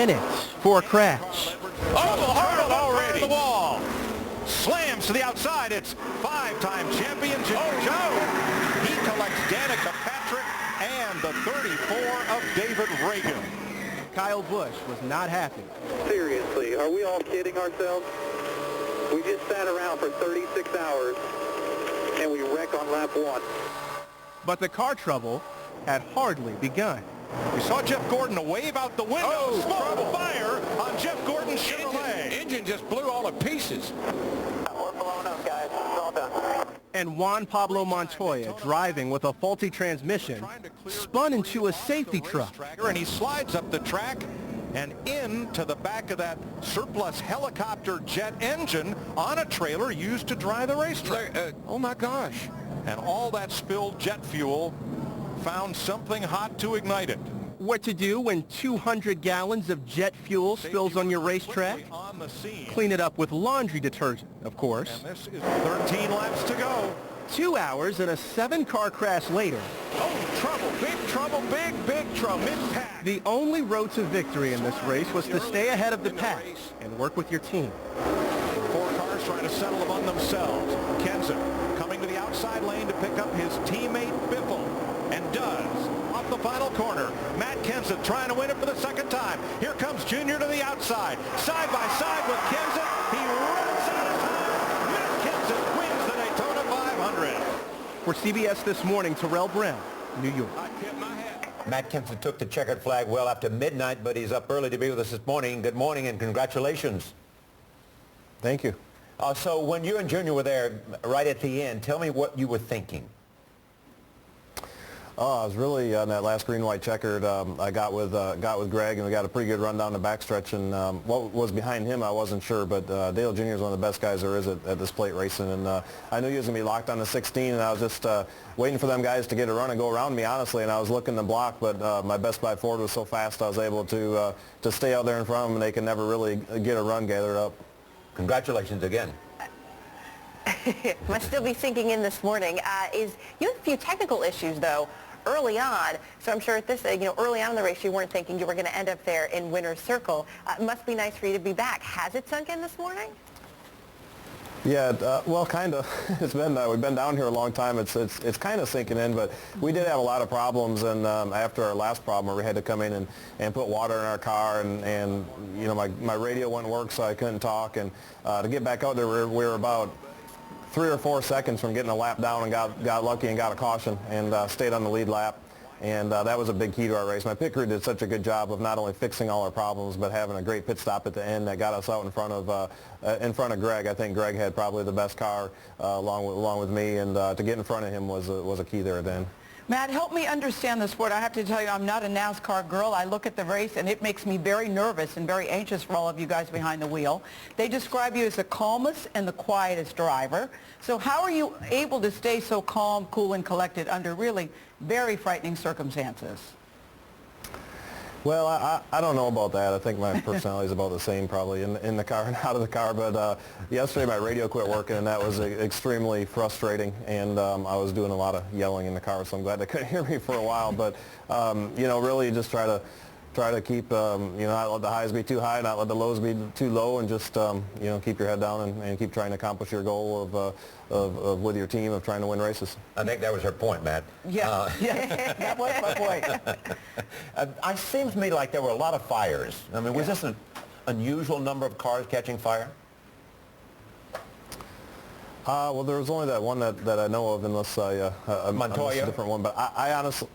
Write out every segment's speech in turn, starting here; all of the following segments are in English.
minutes for a crash. Oh, hurdle already. The wall. Slams to the outside. It's five-time champion Junior Joe. He collects Danica Patrick and the 34 of David Reagan. Kyle Busch was not happy. Seriously, are we all kidding ourselves? We just sat around for 36 hours and we wreck on lap 1. But the car trouble had hardly begun. We saw Jeff Gordon wave out the window. Oh, Smoke fire on Jeff Gordon's Chevrolet. Engine just blew all to pieces. We're blown up, guys. It's all done. And Juan Pablo Montoya, driving with a faulty transmission, spun into a safety truck. And he slides up the track and into the back of that surplus helicopter jet engine on a trailer used to dry the racetrack. Oh, my gosh. And all that spilled jet fuel found something hot to ignite it. What to do when 200 gallons of jet fuel spills on your racetrack? On the scene. Clean it up with laundry detergent, of course. And this is 13 laps to go. 2 hours and a 7-car crash later, Oh, trouble, big trouble, mid-pack. the only road to victory in this race was to stay ahead of the pack and work with your team. 4 cars trying to settle among themselves. Kenseth coming to the outside lane to pick up his teammate Biffle, and does. Off the final corner, Matt Kenseth trying to win it for the second time. Here comes Junior to the outside. Side by side with Kenseth. He runs out of time. Matt Kenseth wins the Daytona 500. For CBS This Morning, Terrell Brown, New York. I tip my hat. Matt Kenseth took the checkered flag well after midnight, but he's up early to be with us this morning. Good morning and congratulations. Thank you. So when you and Junior were there right at the end, tell me what you were thinking. Oh, I was really on that last green-white checkered. I got with Greg, and we got a pretty good run down the backstretch. And what was behind him, I wasn't sure. But Dale Jr. is one of the best guys there is at this plate racing. And I knew he was going to be locked on the 16, and I was just waiting for them guys to get a run and go around me, honestly. And I was looking to block, but my Best Buy Ford was so fast, I was able to stay out there in front of them, and they could never really get a run gathered up. Congratulations again. Must still be sinking in this morning. You had a few technical issues, though, early on. So I'm sure at this, early on in the race, you weren't thinking you were going to end up there in winner's circle. It must be nice for you to be back. Has it sunk in this morning? Yeah, well, kind of. It's been we've been down here a long time. It's kind of sinking in, but we did have a lot of problems. And after our last problem, where we had to come in and put water in our car, and my radio wouldn't work, so I couldn't talk. And to get back out there, we were about 3 or 4 seconds from getting a lap down, and got lucky and got a caution and stayed on the lead lap. And that was a big key to our race. My pit crew did such a good job of not only fixing all our problems, but having a great pit stop at the end that got us out in front of Greg. I think Greg had probably the best car along with me, and to get in front of him was a key there at the end. Matt, help me understand the sport. I have to tell you, I'm not a NASCAR girl. I look at the race, and it makes me very nervous and very anxious for all of you guys behind the wheel. They describe you as the calmest and the quietest driver. So how are you able to stay so calm, cool, and collected under really very frightening circumstances? Well, I don't know about that. I think my personality is about the same probably in the car and out of the car. But yesterday my radio quit working, and that was extremely frustrating. And I was doing a lot of yelling in the car, so I'm glad they couldn't hear me for a while. But, really just try to keep, not let the highs be too high, not let the lows be too low, and just, keep your head down and keep trying to accomplish your goal of with your team of trying to win races. I think that was her point, Matt. Yeah, that was my point. It seems to me like there were a lot of fires. I mean, was this an unusual number of cars catching fire? Well, there was only that one that I know of, unless Montoya? a different one. But I honestly...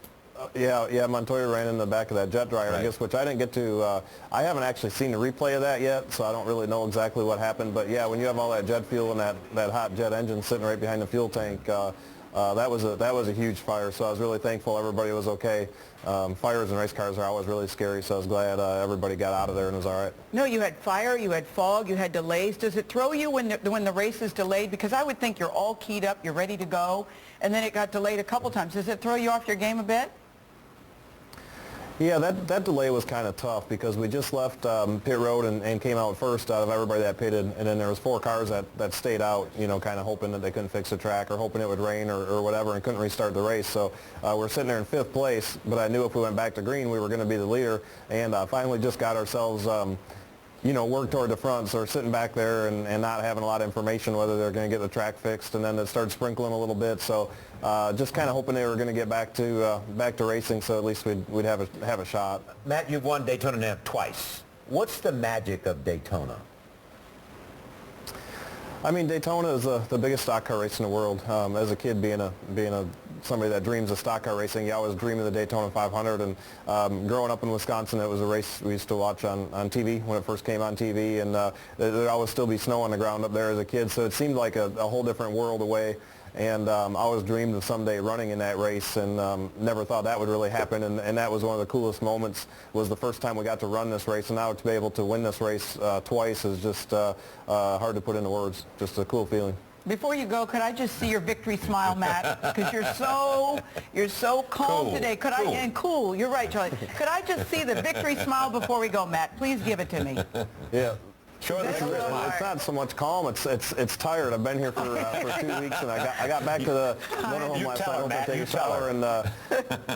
Yeah, Montoya ran in the back of that jet dryer, right. I guess, which I didn't get to. I haven't actually seen the replay of that yet, so I don't really know exactly what happened. But yeah, when you have all that jet fuel and that hot jet engine sitting right behind the fuel tank, that was a huge fire. So I was really thankful everybody was okay. Fires in race cars are always really scary, so I was glad everybody got out of there and was all right. No, you had fire, you had fog, you had delays. Does it throw you when the race is delayed? Because I would think you're all keyed up, you're ready to go, and then it got delayed a couple times. Does it throw you off your game a bit? Yeah, that delay was kind of tough because we just left pit road and came out first out of everybody that pitted, and then there was 4 cars that stayed out, you know, kind of hoping that they couldn't fix the track or hoping it would rain or whatever, and couldn't restart the race. So we're sitting there in 5th place, but I knew if we went back to green, we were going to be the leader, and finally just got ourselves you know, work toward the front, so we're sitting back there and not having a lot of information whether they're going to get the track fixed, and then it started sprinkling a little bit, so just kind of hoping they were going to get back to racing, so at least we'd have a shot. Matt, you've won Daytona now twice. What's the magic of Daytona? I mean, Daytona is the biggest stock car race in the world. As a kid, being somebody that dreams of stock car racing, you always dream of the Daytona 500. And growing up in Wisconsin, it was a race we used to watch on TV when it first came on TV. And there'd always still be snow on the ground up there as a kid, so it seemed like a whole different world away. And I always dreamed of someday running in that race, and never thought that would really happen. And that was one of the coolest moments, was the first time we got to run this race. And now to be able to win this race twice is just hard to put into words. Just a cool feeling. Before you go, could I just see your victory smile, Matt? Because you're so calm cool. today. Cool. And cool. You're right, Charlie. Could I just see the victory smile before we go, Matt? Please give it to me. Yeah. Sure, It's not so much calm. It's tired. I've been here for 2 weeks, and I got back to the motorhome last night. I went to take a shower, and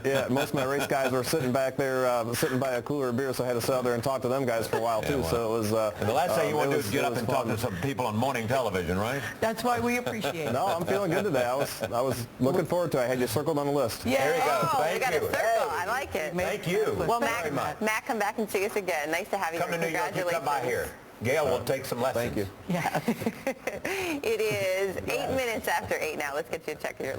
yeah, most of my race guys were sitting back there, sitting by a cooler of beer, so I had to sit out there and talk to them guys for a while too. So it was. And the last thing you want to do is get up and talk to some people on morning television, right? That's why we appreciate it. No, I'm feeling good today. I was looking forward to it. I had you circled on the list. Yeah. There you go. Oh, Thank we got you. a circle. I like it. Thank you. Well, very much. Matt, come back and see us again. Nice to have you. Come to New York. You come by here. Gail will take some lessons. Thank you. Yeah. It is 8 minutes after 8 now. Let's get you a check of your